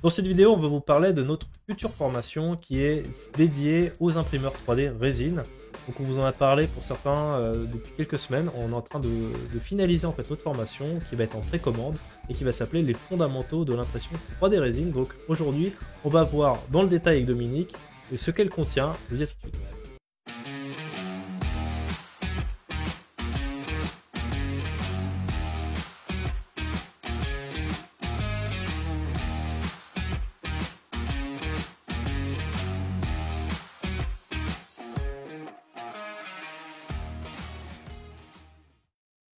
Dans cette vidéo, on va vous parler de notre future formation qui est dédiée aux imprimeurs 3D résine. Donc on vous en a parlé pour certains depuis quelques semaines. On est en train de finaliser en fait notre formation qui va être en précommande et qui va s'appeler les fondamentaux de l'impression 3D résine. Donc aujourd'hui, on va voir dans le détail avec Dominique ce qu'elle contient. Je vous dis à tout de suite.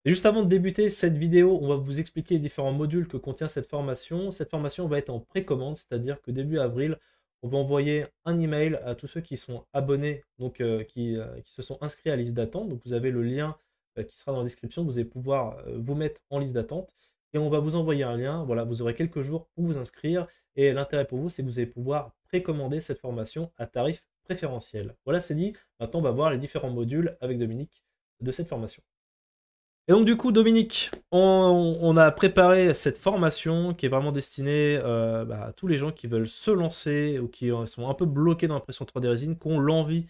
Et juste avant de débuter cette vidéo, on va vous expliquer les différents modules que contient cette formation. Cette formation va être en précommande, c'est-à-dire que début avril, on va envoyer un email à tous ceux qui sont abonnés, donc qui se sont inscrits à la liste d'attente. Donc vous avez le lien qui sera dans la description, vous allez pouvoir vous mettre en liste d'attente. Et on va vous envoyer un lien, voilà, vous aurez quelques jours pour vous inscrire. Et l'intérêt pour vous, c'est que vous allez pouvoir précommander cette formation à tarif préférentiel. Voilà, c'est dit. Maintenant, on va voir les différents modules avec Dominique de cette formation. Et donc du coup, Dominique, on a préparé cette formation qui est vraiment destinée à tous les gens qui veulent se lancer ou qui sont un peu bloqués dans l'impression 3D résine, qui ont l'envie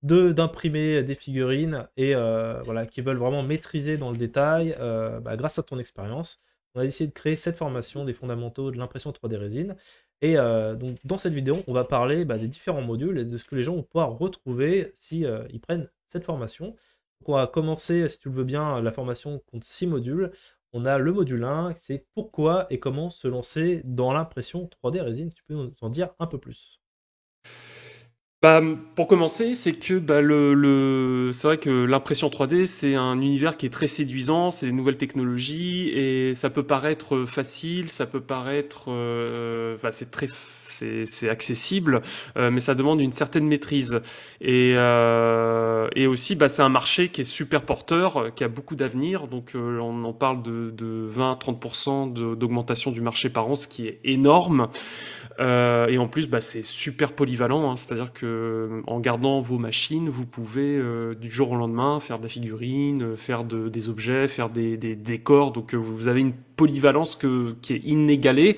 d'imprimer des figurines et voilà, qui veulent vraiment maîtriser dans le détail grâce à ton expérience. On a décidé de créer cette formation des fondamentaux de l'impression 3D résine. Et donc dans cette vidéo, on va parler des différents modules et de ce que les gens vont pouvoir retrouver si ils prennent cette formation. Donc on va commencer, si tu le veux bien, la formation compte 6 modules. On a le module 1, c'est pourquoi et comment se lancer dans l'impression 3D résine. Tu peux nous en dire un peu plus? Bah, pour commencer, c'est que c'est vrai que l'impression 3D, c'est un univers qui est très séduisant, c'est des nouvelles technologies et ça peut paraître facile, ça peut paraître, c'est accessible, mais ça demande une certaine maîtrise et aussi c'est un marché qui est super porteur, qui a beaucoup d'avenir. Donc on en parle de 20-30% d'augmentation du marché par an, ce qui est énorme. Et en plus, c'est super polyvalent, hein, c'est-à-dire que en gardant vos machines, vous pouvez du jour au lendemain faire de la figurine, faire des objets, faire des décors. Donc vous avez une polyvalence qui est inégalée.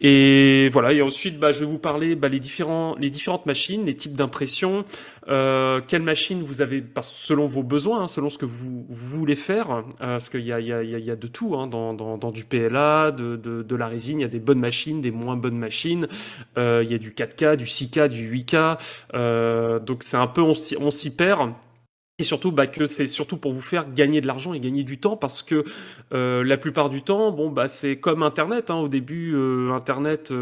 Et voilà. Et ensuite, je vais vous parler les différentes machines, les types d'impression, quelle machine vous avez, selon vos besoins, hein, selon ce que vous voulez faire, parce qu'il y a de tout, hein, dans du PLA, de la résine. Il y a des bonnes machines, des moins bonnes machines. Il y a du 4K, du 6K, du 8K. Donc c'est un peu, on s'y perd. Et surtout, que c'est surtout pour vous faire gagner de l'argent et gagner du temps, parce que la plupart du temps, c'est comme Internet. Hein. Au début, Internet,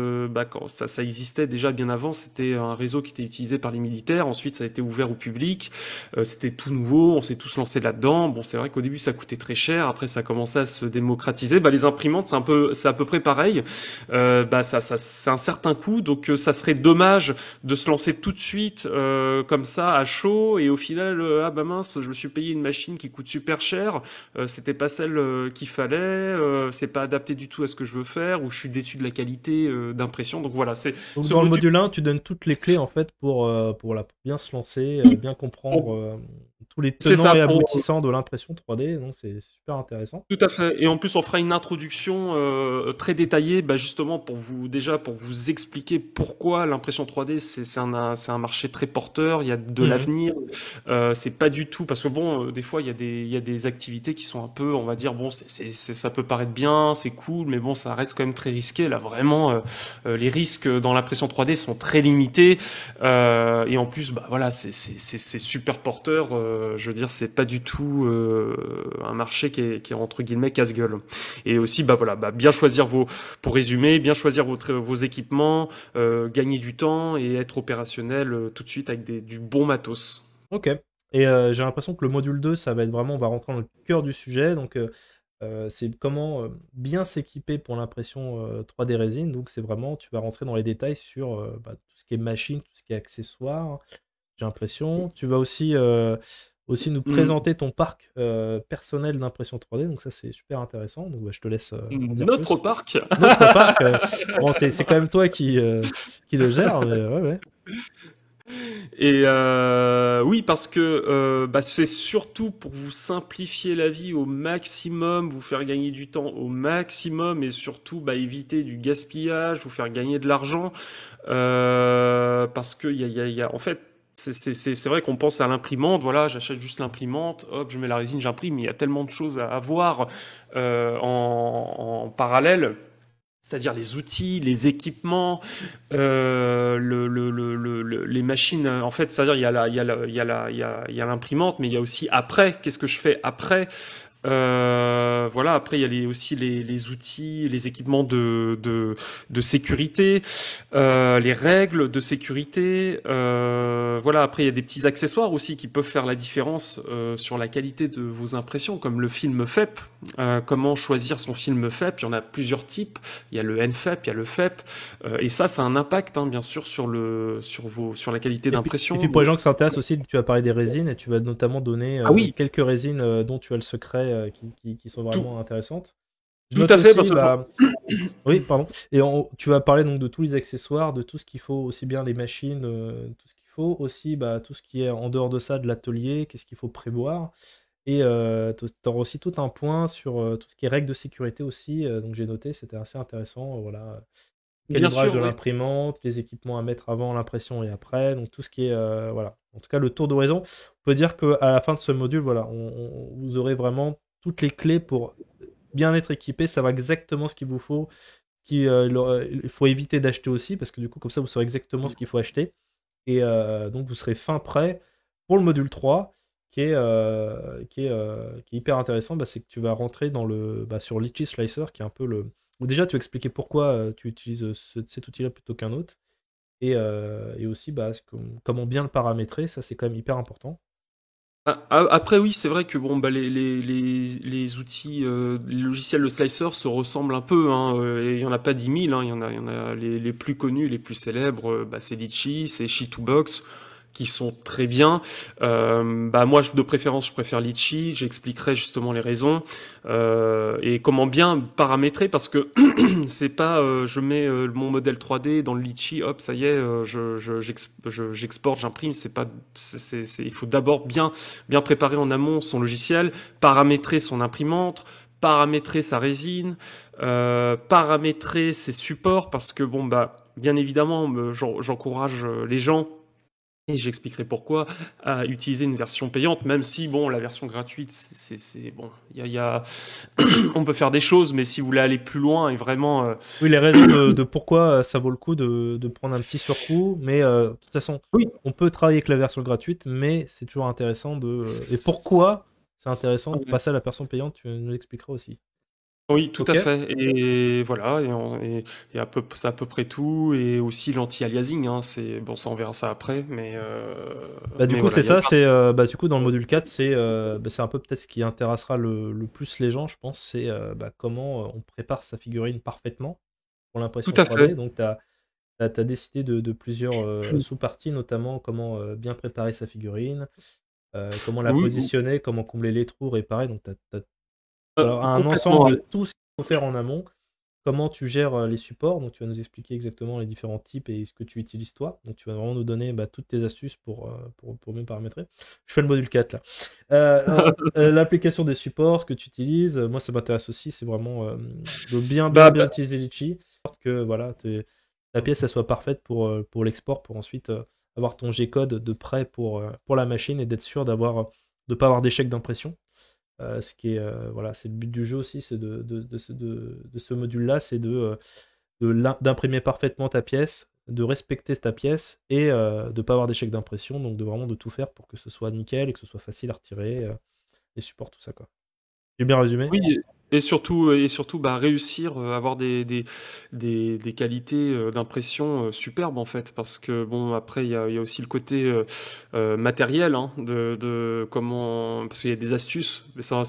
quand ça existait déjà bien avant, c'était un réseau qui était utilisé par les militaires. Ensuite, ça a été ouvert au public. C'était tout nouveau, on s'est tous lancés là-dedans. Bon, c'est vrai qu'au début, ça coûtait très cher. Après, ça a commencé à se démocratiser. Les imprimantes, c'est à peu près pareil. C'est un certain coût, donc ça serait dommage de se lancer tout de suite comme ça à chaud, et au final mince, je me suis payé une machine qui coûte super cher, c'était pas celle qu'il fallait, c'est pas adapté du tout à ce que je veux faire, ou je suis déçu de la qualité d'impression. Donc voilà, c'est Donc ce dans le module. module 1, tu donnes toutes les clés en fait pour bien se lancer, bien comprendre tous les C'est tenants ça, et pour aboutissants de l'impression 3D. Donc c'est super intéressant. tout à fait. Et en plus, on fera une introduction très détaillée, justement pour vous expliquer pourquoi l'impression 3D c'est un marché très porteur. Il y a de Mhm. l'avenir. C'est pas du tout, parce que des fois il y a des activités qui sont un peu, on va dire, ça peut paraître bien, c'est cool, mais bon, ça reste quand même très risqué. Là, vraiment, les risques dans l'impression 3D sont très limités. Et en plus, voilà, c'est super porteur. Je veux dire, c'est pas du tout un marché qui est entre guillemets casse-gueule. Et aussi, voilà, bien choisir pour résumer, bien choisir vos équipements, gagner du temps et être opérationnel tout de suite avec du bon matos. Ok. Et j'ai l'impression que le module 2, ça va être vraiment, on va rentrer dans le cœur du sujet. Donc c'est comment bien s'équiper pour l'impression 3D résine. Donc c'est vraiment, tu vas rentrer dans les détails sur tout ce qui est machine, tout ce qui est accessoires. J'ai l'impression. Tu vas aussi nous Mm. présenter ton parc personnel d'impression 3D. Donc ça c'est super intéressant. Donc je te laisse en dire Notre plus. parc. Notre parc, bon c'est quand même toi qui le gère. Mais ouais, ouais. Et oui, parce que bah, c'est surtout pour vous simplifier la vie au maximum, vous faire gagner du temps au maximum et surtout bah, éviter du gaspillage, vous faire gagner de l'argent. Parce que en fait, c'est vrai qu'on pense à l'imprimante, voilà, j'achète juste l'imprimante, hop, je mets la résine, j'imprime, mais il y a tellement de choses à voir en parallèle. C'est-à-dire les outils, les équipements, les machines. En fait, c'est-à-dire il y a l'imprimante, mais il y a aussi après. Qu'est-ce que je fais après? Voilà. Après, il y a aussi les outils, les équipements de sécurité, les règles de sécurité. Voilà. Après, il y a des petits accessoires aussi qui peuvent faire la différence sur la qualité de vos impressions, comme le film FEP. Comment choisir son film FEP? Il y en a plusieurs types. Il y a le NFEP, il y a le FEP, et ça a un impact, hein, bien sûr, sur la qualité Et puis d'impression. pour les gens qui s'intéressent aussi, tu vas parler des résines et tu vas notamment donner Ah oui, quelques résines dont tu as le secret qui sont tout, vraiment intéressantes. Je tout note à fait, aussi, parce que bah, oui, pardon. Et tu vas parler donc de tous les accessoires, de tout ce qu'il faut, aussi bien les machines, tout ce qu'il faut, aussi bah, tout ce qui est en dehors de ça, de l'atelier, qu'est-ce qu'il faut prévoir. Et tu auras aussi tout un point sur tout ce qui est règles de sécurité aussi. Donc j'ai noté, c'était assez intéressant. Voilà, bien calibrage sûr, de oui. l'imprimante, les équipements à mettre avant l'impression et après. Donc tout ce qui est voilà. En tout cas, le tour d'horizon. On peut dire qu'à la fin de ce module, voilà, vous aurez vraiment toutes les clés pour bien être équipé. Ça va exactement ce qu'il vous faut. Il faut éviter d'acheter aussi parce que du coup, comme ça, vous saurez exactement ce qu'il faut acheter. Et donc, vous serez fin prêt pour le module 3 qui est hyper intéressant. Bah, c'est que tu vas rentrer sur Litchi Slicer qui est un peu le. Ou déjà, tu vas expliquer pourquoi tu utilises cet outil-là plutôt qu'un autre. Et aussi, bah, comment bien le paramétrer. Ça, c'est quand même hyper important. Après, oui, c'est vrai que bon, bah, les outils, les logiciels de slicer se ressemblent un peu, hein, et il y en a pas 10 000, hein, il y en a les plus connus, les plus célèbres, bah, c'est Litchi, c'est Shi2Box, qui sont très bien. Bah moi, de préférence, je préfère Litchi. J'expliquerai justement les raisons et comment bien paramétrer parce que c'est pas je mets mon modèle 3D dans le Litchi, hop, ça y est, j'exporte, j'imprime. C'est pas, il faut d'abord bien préparer en amont son logiciel, paramétrer son imprimante, paramétrer sa résine, paramétrer ses supports parce que bon bah bien évidemment, j'encourage les gens et j'expliquerai pourquoi à utiliser une version payante, même si bon, la version gratuite, c'est bon, on peut faire des choses, mais si vous voulez aller plus loin et vraiment, Oui, les raisons de pourquoi ça vaut le coup de prendre un petit surcoût. Mais de toute façon, oui, on peut travailler avec la version gratuite, mais c'est toujours intéressant et pourquoi c'est intéressant de passer à la version payante, tu nous expliqueras aussi. oui, tout Ok? à fait. Et voilà, et c'est à peu près tout, et aussi l'anti-aliasing, hein, c'est bon, ça on verra ça après, Bah, du mais coup, voilà, c'est il y a ça. Du coup, dans le module 4, c'est un peu peut-être ce qui intéressera le plus les gens, je pense. C'est comment on prépare sa figurine parfaitement pour tout l'impression à fait. 3D. Donc, t'as décidé de plusieurs sous-parties, notamment comment bien préparer sa figurine, comment la Oui, positionner, comment combler les trous, réparer. Donc, alors, un ensemble complètement. de tout ce qu'il faut faire en amont. Comment tu gères les supports. Donc, tu vas nous expliquer exactement les différents types et ce que tu utilises toi. Donc, tu vas vraiment nous donner toutes tes astuces pour mieux paramétrer. Je fais le module 4 là. L'application des supports que tu utilises, moi, ça m'intéresse aussi. C'est vraiment de bien, bien, Bah, bien bah, utiliser Litchi. Pour que voilà, ta pièce elle soit parfaite pour l'export, pour ensuite avoir ton G-code de prêt pour la machine et d'être sûr de pas avoir d'échec d'impression. Ce qui est voilà, c'est le but du jeu aussi, c'est de ce module-là, c'est d'imprimer parfaitement ta pièce, de respecter ta pièce et de pas avoir d'échec d'impression, donc de vraiment de tout faire pour que ce soit nickel et que ce soit facile à retirer, les supports, tout ça quoi. J'ai bien résumé? oui, et surtout, bah, réussir, avoir des qualités d'impression superbes en fait, parce que bon, après il y a aussi le côté matériel, hein, de comment, parce qu'il y a des astuces, mais ça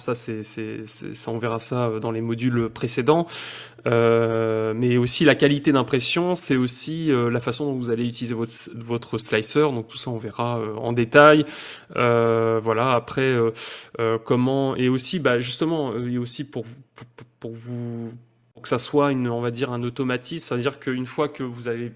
on verra ça dans les modules précédents. Mais aussi la qualité d'impression, c'est aussi la façon dont vous allez utiliser votre slicer. Donc tout ça, on verra en détail. Voilà. Après, comment et aussi, bah justement, et aussi pour vous, pour que ça soit on va dire un automatisme, c'est-à-dire qu'une fois que vous avez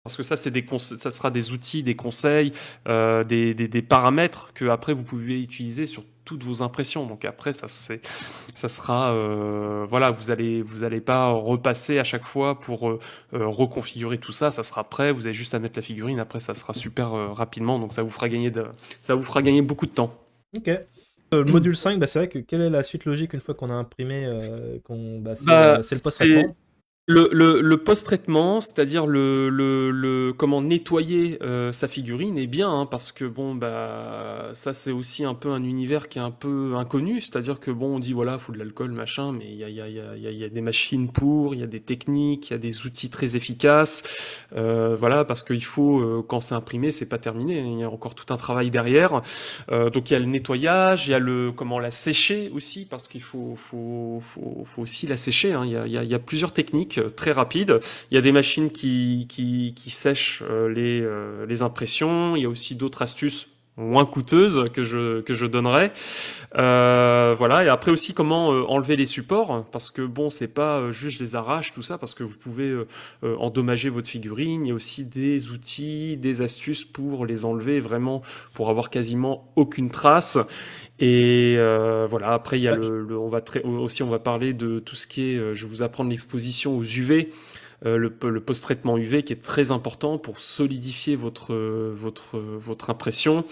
parce que ça, ça sera des outils, des conseils, des paramètres que après vous pouvez utiliser sur toutes vos impressions. Donc après, ça sera, voilà, vous allez pas repasser à chaque fois pour reconfigurer tout ça. Ça sera prêt. Vous avez juste à mettre la figurine. Après, ça sera super rapidement. Donc ça vous fera gagner beaucoup de temps. Ok. Le module 5, bah, c'est vrai que quelle est la suite logique une fois qu'on a imprimé, c'est le post-traitement. Le post-traitement, c'est-à-dire comment nettoyer sa figurine est bien, hein, parce que bon bah ça c'est aussi un peu un univers qui est un peu inconnu, c'est-à-dire que bon on dit voilà faut de l'alcool machin, mais il y a des machines pour, il y a des techniques, il y a des outils très efficaces, voilà parce qu'il faut quand c'est imprimé c'est pas terminé, il y a encore tout un travail derrière, donc il y a le nettoyage, il y a comment la sécher aussi parce qu'il faut aussi la sécher, hein, il y a plusieurs techniques très rapide. Il y a des machines qui sèchent les impressions. Il y a aussi d'autres astuces moins coûteuses que je donnerai. Voilà. Et après aussi comment enlever les supports, parce que bon, c'est pas juste je les arrache tout ça, parce que vous pouvez endommager votre figurine. Il y a aussi des outils, des astuces pour les enlever vraiment, pour avoir quasiment aucune trace. Et voilà. Après, il y a on va parler de tout ce qui est. Je vais vous apprendre l'exposition aux UV. Le post-traitement UV qui est très important pour solidifier votre impression.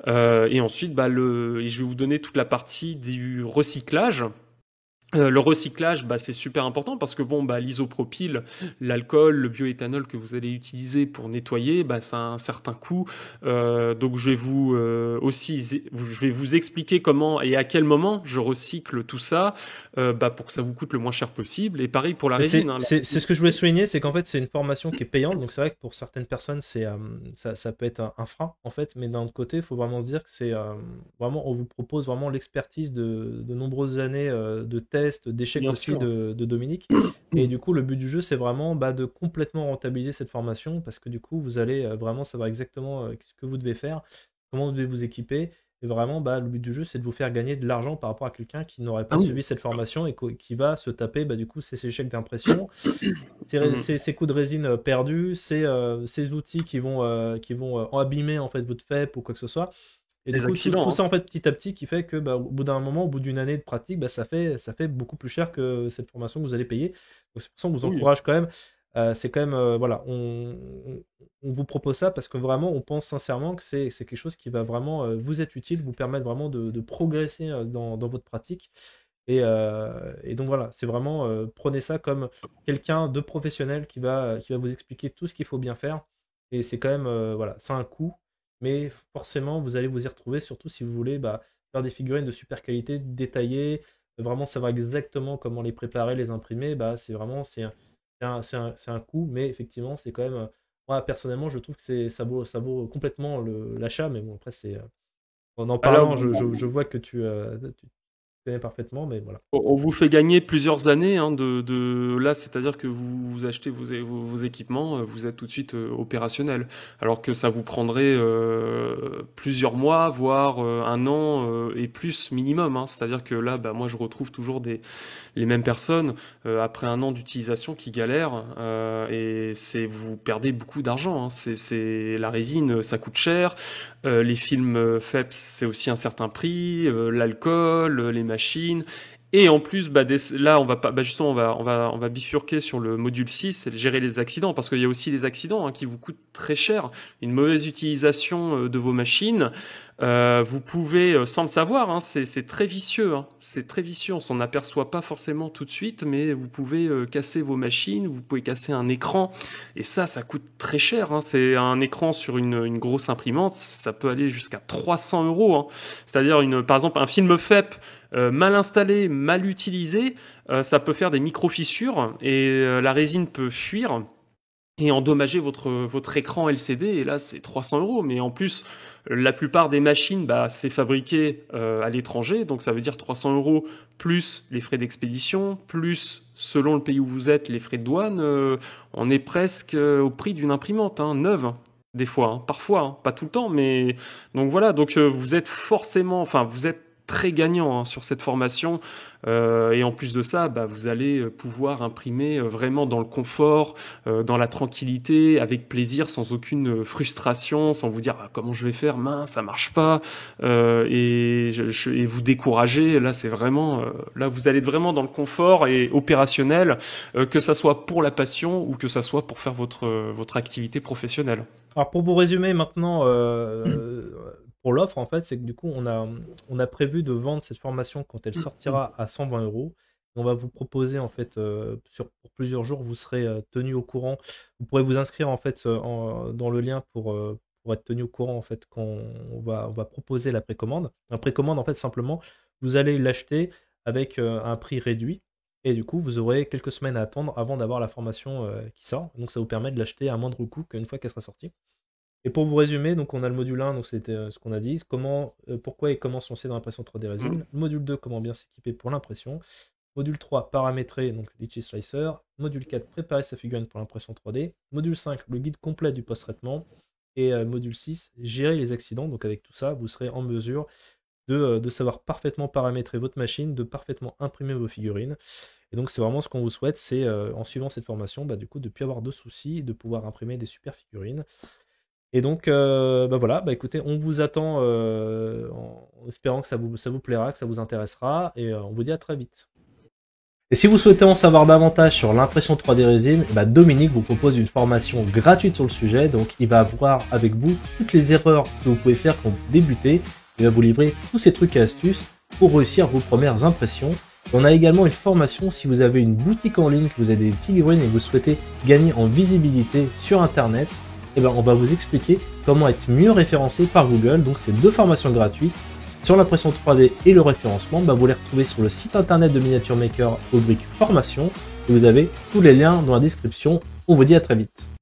Et ensuite, je vais vous donner toute la partie du recyclage. Le recyclage, c'est super important parce que bon, l'isopropyl, l'alcool, le bioéthanol que vous allez utiliser pour nettoyer, ça a un certain coût. Donc je vais vous expliquer comment et à quel moment je recycle tout ça, pour que ça vous coûte le moins cher possible. Et pareil pour la résine. C'est ce que je voulais souligner, c'est qu'en fait c'est une formation qui est payante, donc c'est vrai que pour certaines personnes ça peut être un frein en fait, mais d'un autre côté, il faut vraiment se dire que c'est vraiment on vous propose vraiment l'expertise de nombreuses années de tests, d'échecs Bien aussi sûr. de Dominique. Et du coup, le but du jeu, c'est vraiment de complètement rentabiliser cette formation parce que du coup, vous allez vraiment savoir exactement ce que vous devez faire, comment vous devez vous équiper. Et vraiment, le but du jeu, c'est de vous faire gagner de l'argent par rapport à quelqu'un qui n'aurait pas Ah oui. suivi cette formation et qui va se taper du coup ces échecs d'impression, Mhm. ces coups de résine perdus, ces outils qui vont abîmer en fait votre FEP ou quoi que ce soit. Et du Les coup, tout accidents. ça en fait petit à petit qui fait que au bout d'un moment, au bout d'une année de pratique, ça fait beaucoup plus cher que cette formation que vous allez payer. Donc c'est pour ça qu'on vous Oui. encourage quand même. C'est quand même voilà, on vous propose ça parce que vraiment on pense sincèrement que c'est quelque chose qui va vraiment vous être utile, vous permettre vraiment de progresser dans votre pratique. Et donc voilà, c'est vraiment prenez ça comme quelqu'un de professionnel qui va vous expliquer tout ce qu'il faut bien faire. Et c'est quand même voilà, c'est un coût, mais forcément vous allez vous y retrouver, surtout si vous voulez faire des figurines de super qualité, détaillées, vraiment savoir exactement comment les préparer, les imprimer. C'est un coût, mais effectivement c'est quand même moi personnellement je trouve que ça vaut complètement l'achat, mais bon après en Alors, parlant je vois que tu connais parfaitement, mais voilà. on vous fait gagner plusieurs années hein, là, c'est-à-dire que vous achetez vos équipements, vous êtes tout de suite opérationnel, alors que ça vous prendrait plusieurs mois, voire un an et plus minimum. Hein. C'est-à-dire que là, moi, je retrouve toujours les mêmes personnes après un an d'utilisation qui galèrent et vous perdez beaucoup d'argent. Hein. C'est la résine, ça coûte cher. Les films FEPS, c'est aussi un certain prix. L'alcool, les machines. Et en plus, là, on va pas, justement, on va bifurquer sur le module 6, c'est gérer les accidents, parce qu'il y a aussi les accidents hein, qui vous coûtent très cher. Une mauvaise utilisation de vos machines, vous pouvez, sans le savoir, hein, c'est très vicieux. Hein, c'est très vicieux, on s'en aperçoit pas forcément tout de suite, mais vous pouvez casser vos machines, vous pouvez casser un écran, et ça coûte très cher. Hein, c'est un écran sur une grosse imprimante, ça peut aller jusqu'à 300 euros. Hein, c'est-à-dire, par exemple, un film FEP mal installé, mal utilisé, ça peut faire des micro-fissures et la résine peut fuir et endommager votre écran LCD. Et là, c'est 300 euros. Mais en plus, la plupart des machines, c'est fabriqué à l'étranger. Donc, ça veut dire 300 euros plus les frais d'expédition, plus, selon le pays où vous êtes, les frais de douane. On est presque au prix d'une imprimante, hein, neuve. Des fois, hein, parfois, hein, pas tout le temps, mais donc voilà. Donc vous êtes forcément, enfin vous êtes très gagnant hein, sur cette formation. Et en plus de ça, bah, vous allez pouvoir imprimer vraiment dans le confort, dans la tranquillité, avec plaisir, sans aucune frustration, sans vous dire ah, comment je vais faire, mince, ça marche pas, et vous décourager. Là, c'est vraiment, là, vous allez être vraiment dans le confort et opérationnel, que ça soit pour la passion ou que ça soit pour faire votre activité professionnelle. Alors pour vous résumer maintenant, pour l'offre en fait, c'est que du coup on a prévu de vendre cette formation quand elle sortira à 120 euros. On va vous proposer en fait pour plusieurs jours, vous serez tenu au courant. Vous pourrez vous inscrire en fait dans le lien pour être tenu au courant en fait quand on va proposer la précommande. La précommande en fait simplement vous allez l'acheter avec un prix réduit. Et du coup, vous aurez quelques semaines à attendre avant d'avoir la formation qui sort. Donc ça vous permet de l'acheter à moindre coût qu'une fois qu'elle sera sortie. Et pour vous résumer, donc on a le module 1, donc c'était ce qu'on a dit, pourquoi et comment se lancer dans l'impression 3D résine. Le module 2, comment bien s'équiper pour l'impression. Module 3, paramétrer, donc Litchi Slicer. Module 4, préparer sa figurine pour l'impression 3D. Module 5, le guide complet du post-traitement. Et module 6, gérer les accidents. Donc avec tout ça, vous serez en mesure de savoir parfaitement paramétrer votre machine, de parfaitement imprimer vos figurines. Et donc c'est vraiment ce qu'on vous souhaite, c'est en suivant cette formation, bah, du coup, de ne plus avoir de soucis, de pouvoir imprimer des super figurines. Et donc bah voilà, bah écoutez, on vous attend en espérant que ça vous plaira, que ça vous intéressera, et on vous dit à très vite. Et si vous souhaitez en savoir davantage sur l'impression 3D résine, bah Dominique vous propose une formation gratuite sur le sujet, donc il va voir avec vous toutes les erreurs que vous pouvez faire quand vous débutez, il va vous livrer tous ces trucs et astuces pour réussir vos premières impressions. On a également une formation si vous avez une boutique en ligne, que vous avez des figurines et que vous souhaitez gagner en visibilité sur internet, et ben on va vous expliquer comment être mieux référencé par Google. Donc c'est 2 formations gratuites sur l'impression 3D et le référencement. Bah, vous les retrouvez sur le site internet de Miniature Maker, rubrique formation, et vous avez tous les liens dans la description. On vous dit à très vite.